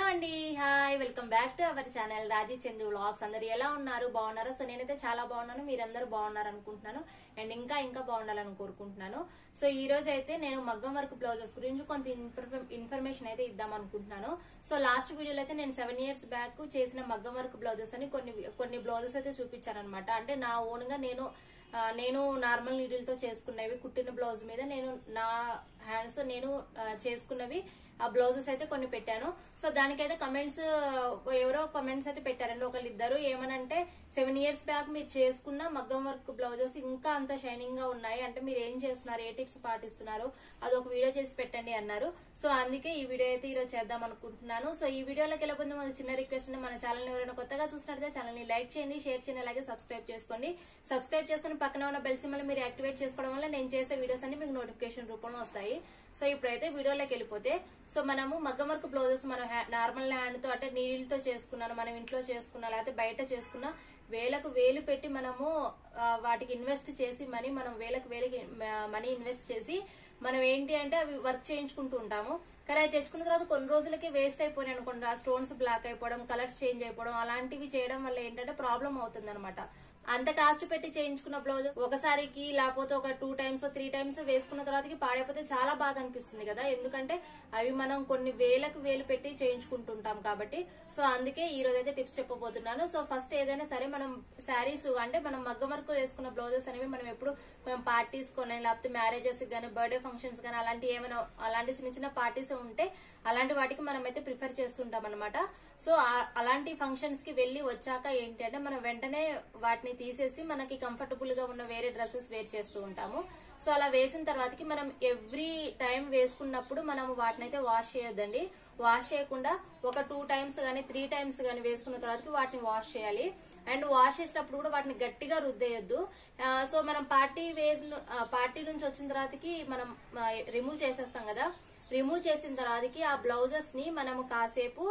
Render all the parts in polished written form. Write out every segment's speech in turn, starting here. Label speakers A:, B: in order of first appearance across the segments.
A: అండి hi welcome back to our channel Raji Chandu vlogs. అందరు ఎలా ఉన్నారు? బాగున్నారా? సో నేనైతే చాలా బాగున్నాను, మీరందరూ బాగున్నారు అనుకుంటున్నాను అండ్ ఇంకా బాగుండాలని కోరుకుంటున్నాను. సో ఈ రోజు అయితే నేను మగ్గం వర్క్ బ్లౌజెస్ గురించి కొంత ఇన్ఫర్మేషన్ అయితే ఇద్దాం అనుకుంటున్నాను. సో లాస్ట్ వీడియోలో అయితే నేను 7 years బ్యాక్ చేసిన మగ్గం వర్క్ బ్లౌజెస్ అని కొన్ని బ్లౌజెస్ అయితే చూపించాను అనమాట. అంటే నా ఓన్ గా నేను నార్మల్ నీడిల్ తో చేసుకున్నవి కుట్టిన బ్లౌజ్ మీద నా హ్యాండ్స్ నేను చేసుకున్నవి ఆ బ్లౌజెస్ అయితే కొన్ని పెట్టాను. సో దానికైతే ఎవరో కమెంట్స్ అయితే పెట్టారండి ఒకళ్ళిద్దరు. ఏమనంటే 7 years బ్యాక్ మీరు చేసుకున్న మగ్గం వర్క్ బ్లౌజెస్ ఇంకా అంత షైనింగ్ గా ఉన్నాయి, అంటే మీరు ఏం చేస్తున్నారు, ఏ టిప్స్ పాటిస్తున్నారు, అదొక వీడియో చేసి పెట్టండి అన్నారు. సో అందుకే ఈ వీడియో అయితే ఈరోజు చేద్దాం అనుకుంటున్నాను. సో ఈ వీడియోలోకి వెళ్ళబోతే మన చిన్న రిక్వెస్ట్, మన ఛానల్ ఎవరైనా కొత్తగా చూసినట్లయితే ఛానల్ ని లైక్ చేయండి, షేర్ చేయండి, అలాగే సబ్స్క్రైబ్ చేసుకోండి. సబ్స్క్రైబ్ చేసుకుని పక్కన ఉన్న బెల్ సింబల్ మీరు యాక్టివేట్ చేసుకోవడం వల్ల నేను చేసే వీడియోస్ అన్ని మీకు నోటిఫికేషన్ రూపంలో వస్తాయి. సో ఇప్పుడైతే వీడియోలోకి వెళ్ళిపోతే, సో మనము మగ్గం వర్క్ బ్లౌజెస్ మనం నార్మల్ హ్యాండ్ తో అంటే నీడిల్తో చేసుకున్నాను, మనం ఇంట్లో చేసుకున్నా లేకపోతే బయట చేసుకున్నా వేలకు వేలు పెట్టి మనము వాటికి ఇన్వెస్ట్ చేసి మనం వేలకు మనీ ఇన్వెస్ట్ చేసి మనం ఏంటి అంటే అవి వర్క్ చేయించుకుంటూ ఉంటాము. కానీ అది తెచ్చుకున్న తర్వాత కొన్ని రోజులకి వేస్ట్ అయిపోయినాయి అనుకోండి, ఆ స్టోన్స్ బ్లాక్ అయిపోవడం, కలర్స్ చేంజ్ అయిపోవడం, అలాంటివి చేయడం వల్ల ఏంటంటే ప్రాబ్లం అవుతుంది అనమాట. అంత కాస్ట్ పెట్టి చేయించుకున్న బ్లౌజ్ ఒకసారికి లేకపోతే ఒక 2 times 3 times వేసుకున్న తర్వాతకి పాడైపోతే చాలా బాధ అనిపిస్తుంది కదా, ఎందుకంటే అవి మనం కొన్ని వేలకు వేలు పెట్టి చేయించుకుంటుంటాం కాబట్టి. సో అందుకే ఈ రోజు అయితే టిప్స్ చెప్పబోతున్నాను. సో ఫస్ట్ ఏదైనా సరే మనం శారీస్ అంటే మనం మగ్గం వర్క్ వేసుకున్న బ్లౌజెస్ అనేవి మనం ఎప్పుడు పార్టీస్ కొని లేకపోతే మ్యారేజెస్ గానీ బర్త్డే ఫంక్షన్స్ గానీ అలాంటి చిన్న చిన్న పార్టీస్ ఉంటే అలాంటి వాటికి మనం అయితే ప్రిఫర్ చేస్తుంటాం అనమాట. సో అలాంటి ఫంక్షన్స్ కి వెళ్లి వచ్చాక ఏంటి అంటే మనం వెంటనే వాటిని తీసేసి మనకి కంఫర్టబుల్ గా ఉన్న వేరే డ్రెస్సెస్ వేర్ చేస్తూ ఉంటాము. సో అలా వేసిన తర్వాతకి మనం ఎవ్రీ టైం వేసుకున్నప్పుడు మనం వాటిని అయితే వాష్ చేయొద్దండి. వాష్ చేయకుండా ఒక 2 times గానీ 3 times గానీ వేసుకున్న తర్వాతకి వాటిని వాష్ చేయాలి. అండ్ వాష్ చేసినప్పుడు కూడా వాటిని గట్టిగా రుద్దేయొద్దు. సో మనం పార్టీ నుంచి వచ్చిన తర్వాతకి మనం రిమూవ్ చేసేస్తాం కదా, రిమూవ్ చేసిన తర్వాతకి ఆ బ్లౌజెస్ ని మనము కాసేపు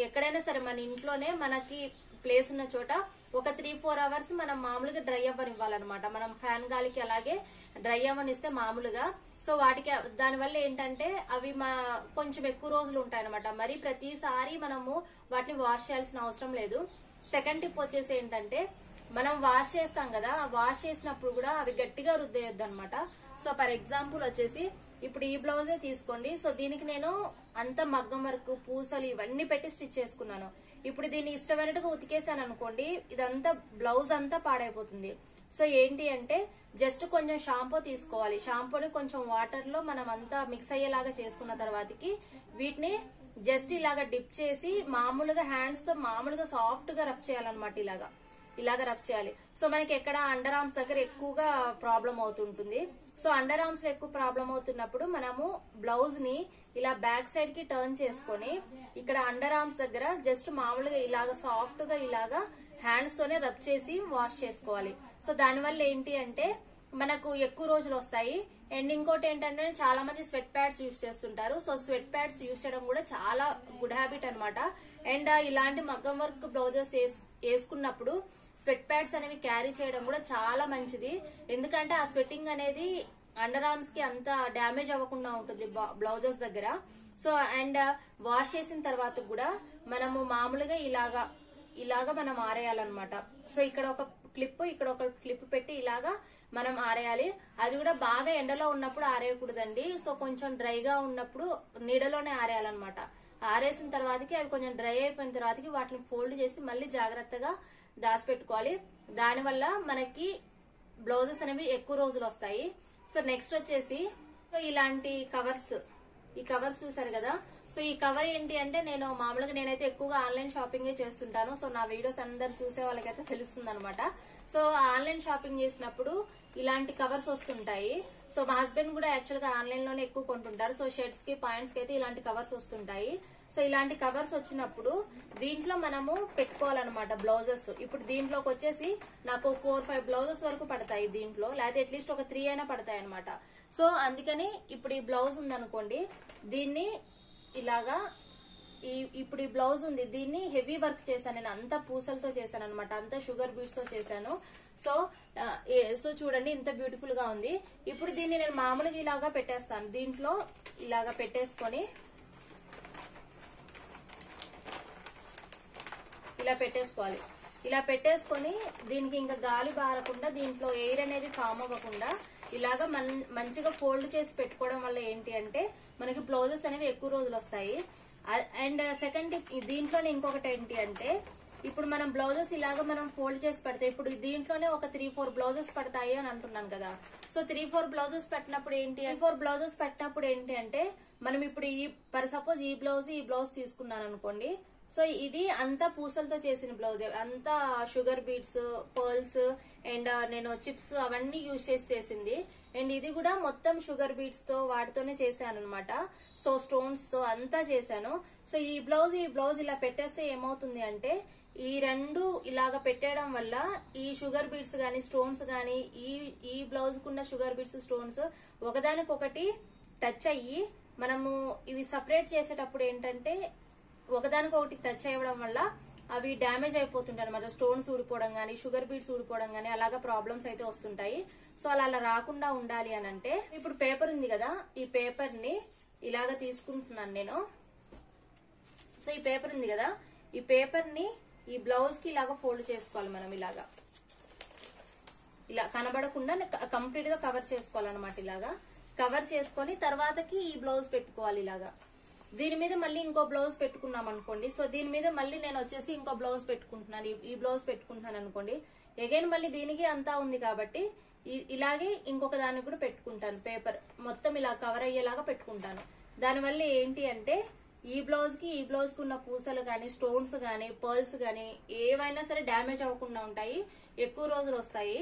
A: ఎక్కడైనా సరే మన ఇంట్లోనే మనకి ప్లేస్ ఉన్న చోట ఒక 3-4 hours మనం మామూలుగా డ్రై అవ్వనివ్వాలన్నమాట. మనం ఫ్యాన్ గాలికి అలాగే డ్రై అవ్వనిస్తే మామూలుగా. సో వాటికి దానివల్ల ఏంటంటే అవి కొంచెం ఎక్కువ రోజులు ఉంటాయన్నమాట. మరి ప్రతిసారి మనము వాటిని వాష్ చేయాల్సిన అవసరం లేదు. సెకండ్ టిప్ వచ్చేసి ఏంటంటే మనం వాష్ చేస్తాం కదా, వాష్ చేసినప్పుడు కూడా అవి గట్టిగా రుద్దేయొద్దు అనమాట. సో ఫర్ ఎగ్జాంపుల్ వచ్చేసి ఇప్పుడు ఈ బ్లౌజే తీసుకోండి. సో దీనికి నేను అంత మగ్గం వర్క్ పూసలు ఇవన్నీ పెట్టి స్టిచ్ చేసుకున్నాను. ఇప్పుడు దీన్ని ఇష్టమైనట్టుగా ఉతికేసాను అనుకోండి, ఇదంతా బ్లౌజ్ అంతా పాడైపోతుంది. సో ఏంటి అంటే జస్ట్ కొంచెం షాంపూ తీసుకోవాలి. షాంపూని కొంచెం వాటర్ లో మనం అంతా మిక్స్ అయ్యేలాగా చేసుకున్న తర్వాతకి వీటిని జస్ట్ ఇలాగా డిప్ చేసి మామూలుగా హ్యాండ్స్ తో మామూలుగా సాఫ్ట్ గా రబ్ చేయాలన్నమాట. ఇలాగ రబ్ చేయాలి. సో మనకి ఎక్కడ అండర్ ఆర్మ్స్ దగ్గర ఎక్కువగా ప్రాబ్లం అవుతుంటుంది. సో అండర్ ఆర్మ్స్ లో ఎక్కువ ప్రాబ్లం అవుతున్నప్పుడు మనము బ్లౌజ్ ని ఇలా బ్యాక్ సైడ్ కి టర్న్ చేసుకొని ఇక్కడ అండర్ ఆర్మ్స్ దగ్గర జస్ట్ మామూలుగా ఇలాగ సాఫ్ట్ గా ఇలాగా హ్యాండ్స్ తోనే రబ్ చేసి వాష్ చేసుకోవాలి. సో దానివల్ల ఏంటి అంటే మనకు ఎక్కువ రోజులు వస్తాయి. అండ్ ఇంకోటి ఏంటంటే చాలా మంది స్వెట్ ప్యాడ్స్ యూజ్ చేస్తుంటారు. సో స్వెట్ ప్యాడ్స్ యూజ్ చేయడం కూడా చాలా గుడ్ హ్యాబిట్ అనమాట. అండ్ ఇలాంటి మగ్గం వర్క్ బ్లౌజెస్ వేసుకున్నప్పుడు స్వెట్ ప్యాడ్స్ అనేవి క్యారీ చేయడం కూడా చాలా మంచిది. ఎందుకంటే ఆ స్వెట్టింగ్ అనేది అండర్ ఆర్మ్స్ కి అంత డ్యామేజ్ అవ్వకుండా ఉంటుంది బ్లౌజెస్ దగ్గర. సో అండ్ వాష్ చేసిన తర్వాత కూడా మనము మామూలుగా ఇలాగా మనం ఆరేయాలన్నమాట. సో ఇక్కడ ఒక క్లిప్ పెట్టి ఇలాగా మనం ఆరేయాలి. అది కూడా బాగా ఎండలో ఉన్నప్పుడు ఆరేయకూడదండి. సో కొంచెం డ్రైగా ఉన్నప్పుడు నీడలోనే ఆరేయాలన్నమాట. ఆరేసిన తర్వాతకి అవి కొంచెం డ్రై అయిపోయిన తర్వాతకి వాటిని ఫోల్డ్ చేసి మళ్ళీ జాగ్రత్తగా దాచిపెట్టుకోవాలి. దానివల్ల మనకి బ్లౌజెస్ అనేవి ఎక్కువ రోజులు వస్తాయి. సో నెక్స్ట్ వచ్చేసి ఇలాంటి ఈ కవర్స్ చూసారు కదా. సో ఈ కవర్ ఏంటి అంటే నేనైతే ఎక్కువగా ఆన్లైన్ షాపింగ్ చేస్తుంటాను. సో నా వీడియోస్ అందరు చూసే వాళ్ళకైతే తెలుస్తుంది అనమాట. సో ఆన్లైన్ షాపింగ్ చేసినప్పుడు ఇలాంటి కవర్స్ వస్తుంటాయి. సో మా హస్బెండ్ కూడా యాక్చువల్ గా ఆన్లైన్ లోనే ఎక్కువ కొంటుంటారు. సో షర్ట్స్ కి పాయింట్స్ కి అయితే ఇలాంటి కవర్స్ వస్తుంటాయి. సో ఇలాంటి కవర్స్ వచ్చినప్పుడు దీంట్లో మనము పెట్టుకోవాలన్నమాట బ్లౌజెస్. ఇప్పుడు దీంట్లోకి వచ్చేసి నాకు 4-5 బ్లౌజెస్ వరకు పడతాయి దీంట్లో, లేకపోతే అట్లీస్ట్ ఒక 3 అయినా పడతాయి అనమాట. సో అందుకని ఇప్పుడు ఈ బ్లౌజ్ ఉందనుకోండి, దీన్ని ఇలాగా ఇప్పుడు ఈ బ్లౌజ్ ఉంది, దీన్ని హెవీ వర్క్ చేశాను నేను, అంతా పూసలతో చేశాను అనమాట, అంతా షుగర్ బీడ్స్ తో చేశాను. సో చూడండి ఇంత బ్యూటిఫుల్ గా ఉంది. ఇప్పుడు దీన్ని నేను మామూలుగా ఇలాగా పెట్టేస్తాను. దీంట్లో ఇలాగా పెట్టేసుకొని ఇలా పెట్టేసుకోవాలి. ఇలా పెట్టేసుకొని దీనికి ఇంకా గాలి బారకుండా, దీంట్లో ఎయిర్ అనేది ఫామ్ అవ్వకుండా ఇలాగా మంచిగా ఫోల్డ్ చేసి పెట్టుకోవడం వల్ల ఏంటి అంటే మనకి బ్లౌజెస్ అనేవి ఎక్కువ రోజులు వస్తాయి. అండ్ సెకండ్ దీంట్లోనే ఇంకొకటి ఏంటి అంటే, ఇప్పుడు మనం బ్లౌజెస్ ఇలాగా మనం ఫోల్డ్ చేసి పెడతాయి. ఇప్పుడు దీంట్లోనే ఒక 3-4 బ్లౌజెస్ పడతాయి అని అంటున్నాను కదా. సో 3-4 బ్లౌజెస్ పెట్టినప్పుడు ఏంటి అంటే మనం ఇప్పుడు సపోజ్ ఈ బ్లౌజ్ తీసుకున్నాను అనుకోండి. సో ఇది అంతా పూసలతో చేసిన బ్లౌజ్, అంతా షుగర్ బీడ్స్, పర్ల్స్ అండ్ నేను చిప్స్ అవన్నీ యూజ్ చేసింది. అండ్ ఇది కూడా మొత్తం షుగర్ బీడ్స్ తో వాటితోనే చేశాను అనమాట. సో స్టోన్స్ తో అంతా చేశాను. సో ఈ బ్లౌజ్ ఇలా పెట్టేస్తే ఏమవుతుంది అంటే, ఈ రెండు ఇలాగ పెట్టేయడం వల్ల ఈ షుగర్ బీడ్స్ గానీ స్టోన్స్ గానీ ఈ బ్లౌజ్ కున్న షుగర్ బీడ్స్ స్టోన్స్ ఒకదానికొకటి టచ్ అయ్యి మనము ఇవి సపరేట్ చేసేటప్పుడు ఏంటంటే ఒకదానికొకటి టచ్ అవ్వడం వల్ల అవి డ్యామేజ్ అయిపోతుంటాయి అనమాట. స్టోన్స్ ఊడిపోవడం గానీ షుగర్ బీడ్స్ ఊడిపోవడం గానీ అలాగా ప్రాబ్లమ్స్ అయితే వస్తుంటాయి. సో అలా రాకుండా ఉండాలి అని అంటే, ఇప్పుడు పేపర్ ఉంది కదా, ఈ పేపర్ ని ఇలాగ తీసుకుంటున్నాను నేను. సో ఈ పేపర్ ఉంది కదా, ఈ పేపర్ ని ఈ బ్లౌజ్ కి ఇలాగా ఫోల్డ్ చేసుకోవాలి. మనం ఇలాగా ఇలా కనబడకుండా కంప్లీట్ గా కవర్ చేసుకోవాలన్నమాట. ఇలాగా కవర్ చేసుకొని తర్వాతకి ఈ బ్లౌజ్ పెట్టుకోవాలి. ఇలాగా దీని మీద మళ్ళీ ఇంకో బ్లౌజ్ పెట్టుకున్నాం అనుకోండి. సో దీని మీద మళ్ళీ నేను వచ్చేసి ఇంకో బ్లౌజ్ పెట్టుకుంటున్నాను, ఈ బ్లౌజ్ పెట్టుకుంటున్నాను అనుకోండి. అగైన్ మళ్ళీ దీనికి అంతా ఉంది కాబట్టి ఇలాగే ఇంకొక దానికి కూడా పెట్టుకుంటాను. పేపర్ మొత్తం ఇలా కవర్ అయ్యేలాగా పెట్టుకుంటాను. దానివల్ల ఏంటి అంటే ఈ బ్లౌజ్ కి ఉన్న పూసలు గానీ స్టోన్స్ గానీ పర్ల్స్ గానీ ఏవైనా సరే డ్యామేజ్ అవ్వకుండా ఉంటాయి, ఎక్కువ రోజులు వస్తాయి.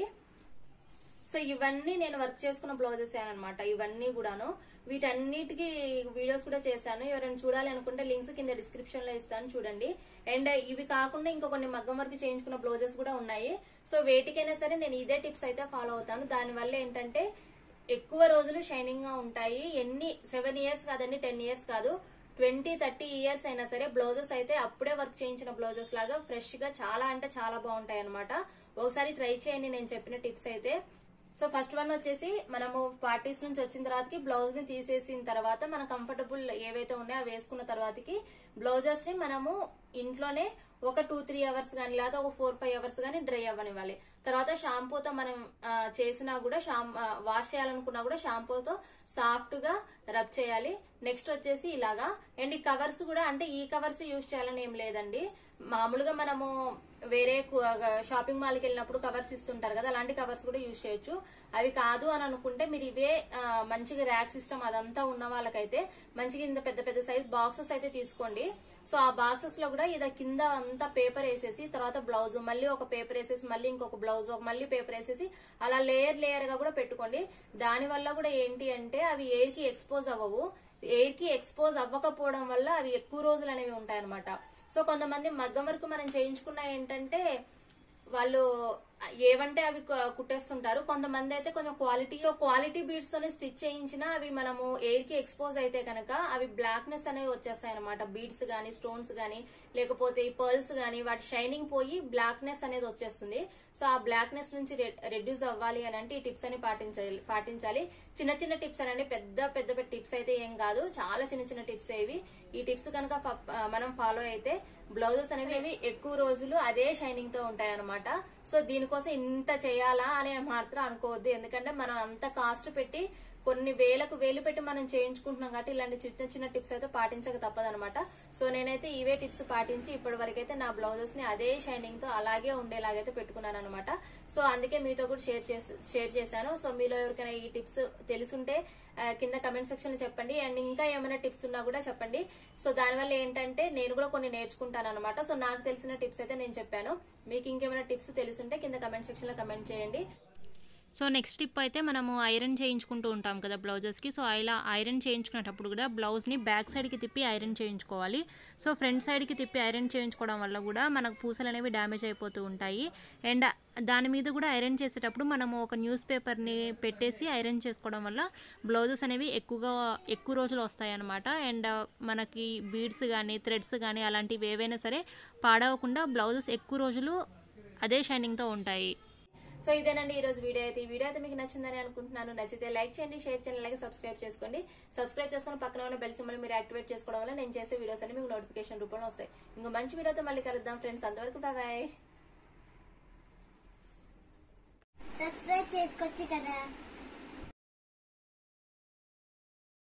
A: సో ఇవన్నీ నేను వర్క్ చేసుకున్న బ్లౌజెస్ అనమాట. ఇవన్నీ కూడాను వీటన్నిటికి వీడియోస్ కూడా చేశాను. ఎవరైనా చూడాలి అనుకుంటే లింక్స్ కింద డిస్క్రిప్షన్ లో ఇస్తాను, చూడండి. అండ్ ఇవి కాకుండా ఇంకా కొన్ని మగ్గం వర్క్ చేయించుకున్న బ్లౌజెస్ కూడా ఉన్నాయి. సో వేటికైనా సరే నేను ఇదే టిప్స్ అయితే ఫాలో అవుతాను. దానివల్ల ఏంటంటే ఎక్కువ రోజులు షైనింగ్ గా ఉంటాయి. 7 ఇయర్స్ కాదండి, 10 ఇయర్స్ కాదు, 20-30 ఇయర్స్ అయినా సరే బ్లౌజెస్ అయితే అప్పుడే వర్క్ చేయించిన బ్లౌజెస్ లాగా ఫ్రెష్ గా చాలా అంటే చాలా బాగుంటాయి అనమాట. ఒకసారి ట్రై చేయండి నేను చెప్పిన టిప్స్ అయితే. సో ఫస్ట్ వన్ వచ్చేసి మనము పార్టీస్ నుంచి వచ్చిన తర్వాతకి బ్లౌజ్ ని తీసేసిన తర్వాత మన కంఫర్టబుల్ ఏవైతే ఉన్నాయో అవి వేసుకున్న తర్వాతకి బ్లౌజెస్ ని మనము ఇంట్లోనే ఒక 2-3 అవర్స్ గానీ లేదా ఒక 4-5 అవర్స్ గానీ డ్రై అవ్వనివ్వాలి. తర్వాత షాంపూతో మనం చేసినా కూడా వాష్ చేయాలనుకున్నా కూడా షాంపూతో సాఫ్ట్ గా రబ్ చేయాలి. నెక్స్ట్ వచ్చేసి ఇలాగా. అండ్ ఈ కవర్స్ కూడా అంటే ఈ కవర్స్ యూజ్ చేయాలని ఏం లేదండి. మామూలుగా మనము వేరే షాపింగ్ మాల్ కి వెళ్ళినప్పుడు కవర్స్ ఇస్తుంటారు కదా, అలాంటి కవర్స్ కూడా యూజ్ చేయొచ్చు. అవి కాదు అని అనుకుంటే మీరు ఇవే మంచిగా ర్యాక్ సిస్టమ్ అదంతా ఉన్న వాళ్ళకైతే మంచిగా ఇంత పెద్ద పెద్ద సైజ్ బాక్సెస్ అయితే తీసుకోండి. సో ఆ బాక్సెస్ లో కూడా ఇది కింద అంతా పేపర్ వేసేసి తర్వాత బ్లౌజ్ మళ్ళీ ఒక పేపర్ వేసేసి మళ్ళీ ఇంకొక బ్లౌజ్ మళ్ళీ పేపర్ వేసేసి అలా లేయర్ గా కూడా పెట్టుకోండి. దాని వల్ల కూడా ఏంటి అంటే అవి ఎయిర్ కి ఎక్స్పోజ్ అవ్వవు. ఎయిర్ కి ఎక్స్పోజ్ అవ్వకపోవడం వల్ల అవి ఎక్కువ రోజులు అనేవి ఉంటాయన్నమాట. సో కొంతమంది మగ్గం వర్క్ మనం చేయించుకున్న ఏంటంటే వాళ్ళు ఏవంటే అవి కుట్టేస్తుంటారు. కొంతమంది అయితే కొంచెం క్వాలిటీ బీడ్స్ తోనే స్టిచ్ చేయించినా అవి మనము ఎయిర్ కి ఎక్స్పోజ్ అయితే కనుక అవి బ్లాక్నెస్ అనేవి వచ్చేస్తాయి అనమాట. బీడ్స్ గానీ స్టోన్స్ గానీ లేకపోతే ఈ పర్ల్స్ గానీ వాటి షైనింగ్ పోయి బ్లాక్నెస్ అనేది వచ్చేస్తుంది. సో ఆ బ్లాక్నెస్ నుంచి రెడ్యూస్ అవ్వాలి అని అంటే ఈ టిప్స్ అని పాటించాలి. చిన్న చిన్న టిప్స్ అనండి, పెద్ద టిప్స్ అయితే ఏం కాదు, చాలా చిన్న చిన్న టిప్స్ ఇవి. ఈ టిప్స్ కనుక మనం ఫాలో అయితే బ్లౌజెస్ అనేవి ఎక్కువ రోజులు అదే షైనింగ్ తో ఉంటాయి అనమాట. సో దీనికోసం ఇంత చేయాలా అని మాత్రం అనుకోవద్దు. ఎందుకంటే మనం అంత కాస్ట్ పెట్టి కొన్ని వేలు పెట్టి మనం చేయించుకుంటున్నాం కాబట్టి ఇలాంటి చిన్న చిన్న టిప్స్ అయితే పాటించక తప్పదనమాట. సో నేనైతే ఇవే టిప్స్ పాటించి ఇప్పటి వరకైతే నా బ్లౌజెస్ ని అదే షైనింగ్ తో అలాగే ఉండేలాగైతే పెట్టుకున్నాను అనమాట. సో అందుకే మీతో కూడా షేర్ చేశాను. సో మీలో ఎవరికైనా ఈ టిప్స్ తెలుసుంటే కింద కమెంట్ సెక్షన్ లో చెప్పండి. అండ్ ఇంకా ఏమైనా టిప్స్ ఉన్నా కూడా చెప్పండి. సో దానివల్ల ఏంటంటే నేను కూడా కొన్ని నేర్చుకుంటాను అనమాట. సో నాకు తెలిసిన టిప్స్ అయితే నేను చెప్పాను. మీకు ఇంకేమైనా టిప్స్ తెలుసుంటే కింద కమెంట్ సెక్షన్ లో కమెంట్ చేయండి.
B: సో నెక్స్ట్ టిప్ అయితే మనము ఐరన్ చేయించుకుంటూ ఉంటాం కదా బ్లౌజెస్కి. సో ఇలా ఐరన్ చేయించుకునేటప్పుడు కూడా బ్లౌజ్ని బ్యాక్ సైడ్కి తిప్పి ఐరన్ చేయించుకోవాలి. సో ఫ్రంట్ సైడ్కి తిప్పి ఐరన్ చేయించుకోవడం వల్ల కూడా మనకు పూసలు అనేవి డ్యామేజ్ అయిపోతూ ఉంటాయి. అండ్ దాని మీద కూడా ఐరన్ చేసేటప్పుడు మనము ఒక న్యూస్ పేపర్ని పెట్టేసి ఐరన్ చేసుకోవడం వల్ల బ్లౌజెస్ అనేవి ఎక్కువ రోజులు వస్తాయి అన్నమాట. అండ్ మనకి బీడ్స్ కానీ థ్రెడ్స్ కానీ అలాంటివి ఏవైనా సరే పాడవకుండా బ్లౌజెస్ ఎక్కువ రోజులు అదే షైనింగ్తో ఉంటాయి.
A: సో ఇదేనండి ఈ రోజు వీడియో అయితే. ఈ వీడియో అయితే మీకు నచ్చిందని అనుకుంటున్నాను. నచ్చితే లైక్ చేయండి, షేర్ చేయండి, అలాగే సబ్స్క్రైబ్ చేసుకోండి. సబ్స్క్రైబ్ చేసుకుని పక్కన ఉన్న బెల్ సింబల్ మీరు యాక్టివేట్ చేసుకోవడం వల్ల నేను చేసే వీడియోస్ అన్ని మీకు నోటిఫికేషన్ రూపంలో వస్తాయి. ఇంకో మంచి వీడియోతో మళ్ళీ కలుద్దాం ఫ్రెండ్స్. అంతవరకు బాయ్.
C: సబ్స్క్రైబ్ చేసుకోవచ్చు కదా.